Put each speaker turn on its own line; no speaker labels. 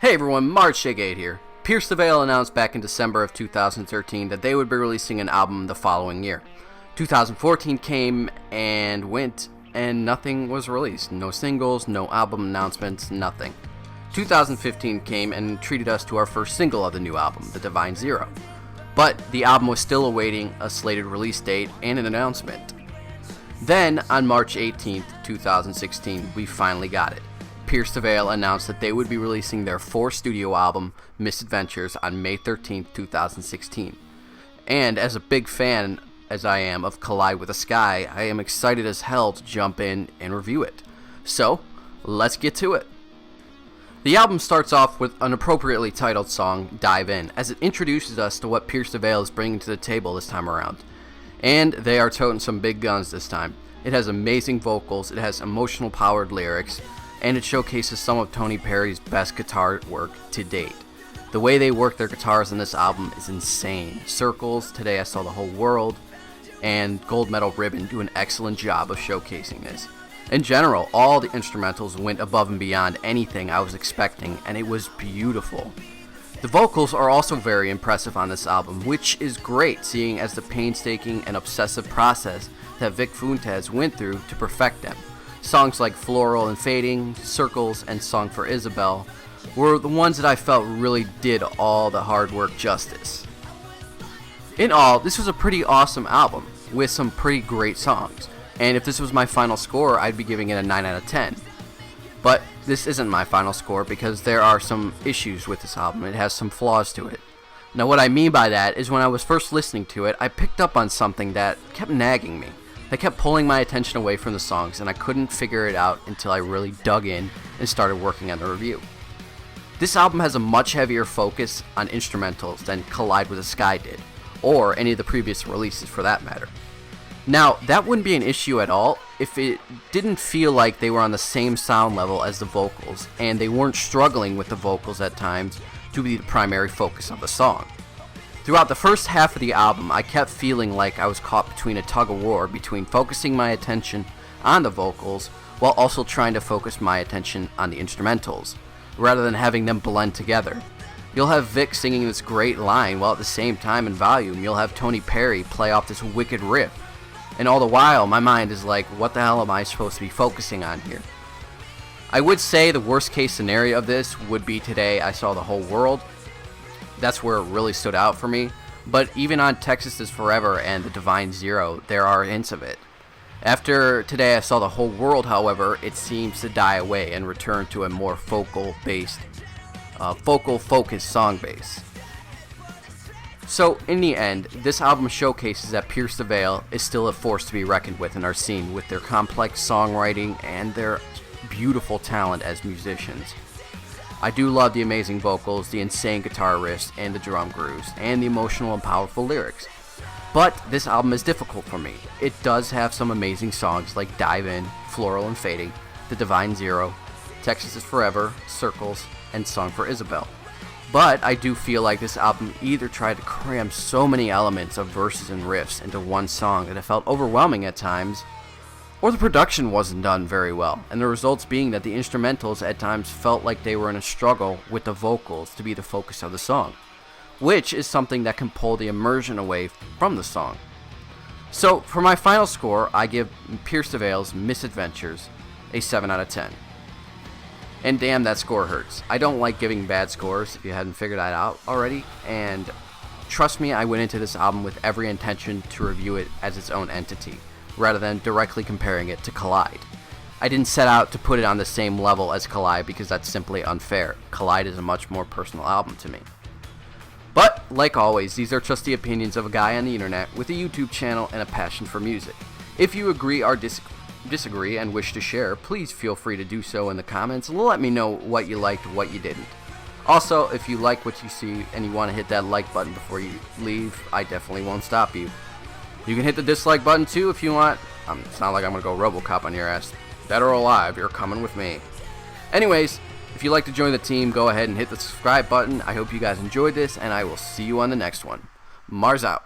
Hey everyone, March8 here. Pierce the Veil announced back in December of 2013 that they would be releasing an album the following year. 2014 came and went, and nothing was released. No singles, no album announcements, nothing. 2015 came and treated us to our first single of the new album, The Divine Zero. But the album was still awaiting a slated release date and an announcement. Then, on March 18th, 2016, we finally got it. Pierce the Veil announced that they would be releasing their fourth studio album, Misadventures, on May 13th, 2016. And as a big fan as I am of Collide with the Sky, I am excited as hell to jump in and review it. So, let's get to it. The album starts off with an appropriately titled song, Dive In, as it introduces us to what Pierce the Veil is bringing to the table this time around. And they are toting some big guns this time. It has amazing vocals, it has emotional powered lyrics, and it showcases some of Tony Perry's best guitar work to date. The way they work their guitars in this album is insane. Circles, Today I Saw the Whole World, and Gold Medal Ribbon do an excellent job of showcasing this. In general, all the instrumentals went above and beyond anything I was expecting, and it was beautiful. The vocals are also very impressive on this album, which is great seeing as the painstaking and obsessive process that Vic Fuentes went through to perfect them. Songs like Floral and Fading, Circles, and Song for Isabel were the ones that I felt really did all the hard work justice. In all, this was a pretty awesome album with some pretty great songs, and if this was my final score, I'd be giving it a 9 out of 10. But this isn't my final score because there are some issues with this album. It has some flaws to it. Now what I mean by that is when I was first listening to it, I picked up on something that kept nagging me. That kept pulling my attention away from the songs, and I couldn't figure it out until I really dug in and started working on the review. This album has a much heavier focus on instrumentals than Collide with the Sky did, or any of the previous releases for that matter. Now, that wouldn't be an issue at all if it didn't feel like they were on the same sound level as the vocals, and they weren't struggling with the vocals at times to be the primary focus of the song. Throughout the first half of the album, I kept feeling like I was caught between a tug-of-war between focusing my attention on the vocals while also trying to focus my attention on the instrumentals, rather than having them blend together. You'll have Vic singing this great line while at the same time in volume you'll have Tony Perry play off this wicked riff. And all the while, my mind is like, what the hell am I supposed to be focusing on here? I would say the worst case scenario of this would be Today I Saw the Whole World. That's where it really stood out for me, but even on Texas is Forever and The Divine Zero, there are hints of it. After Today I Saw the Whole World, however, it seems to die away and return to a more focused song base. So, in the end, this album showcases that Pierce the Veil is still a force to be reckoned with in our scene with their complex songwriting and their beautiful talent as musicians. I do love the amazing vocals, the insane guitar riffs, and the drum grooves, and the emotional and powerful lyrics. But this album is difficult for me. It does have some amazing songs like Dive In, Floral and Fading, The Divine Zero, Texas is Forever, Circles, and Song for Isabel. But I do feel like this album either tried to cram so many elements of verses and riffs into one song that it felt overwhelming at times, or the production wasn't done very well, and the results being that the instrumentals at times felt like they were in a struggle with the vocals to be the focus of the song, which is something that can pull the immersion away from the song. So, for my final score, I give Pierce the Veil's Misadventures a 7 out of 10. And damn, that score hurts. I don't like giving bad scores, if you hadn't figured that out already, and trust me, I went into this album with every intention to review it as its own entity, rather than directly comparing it to Collide. I didn't set out to put it on the same level as Collide because that's simply unfair. Collide is a much more personal album to me. But, like always, these are just the opinions of a guy on the internet with a YouTube channel and a passion for music. If you agree or disagree and wish to share, please feel free to do so in the comments and let me know what you liked and what you didn't. Also, if you like what you see and you want to hit that like button before you leave, I definitely won't stop you. You can hit the dislike button too if you want. It's not like I'm going to go RoboCop on your ass. Dead or alive, you're coming with me. Anyways, if you'd like to join the team, go ahead and hit the subscribe button. I hope you guys enjoyed this, and I will see you on the next one. Mars out.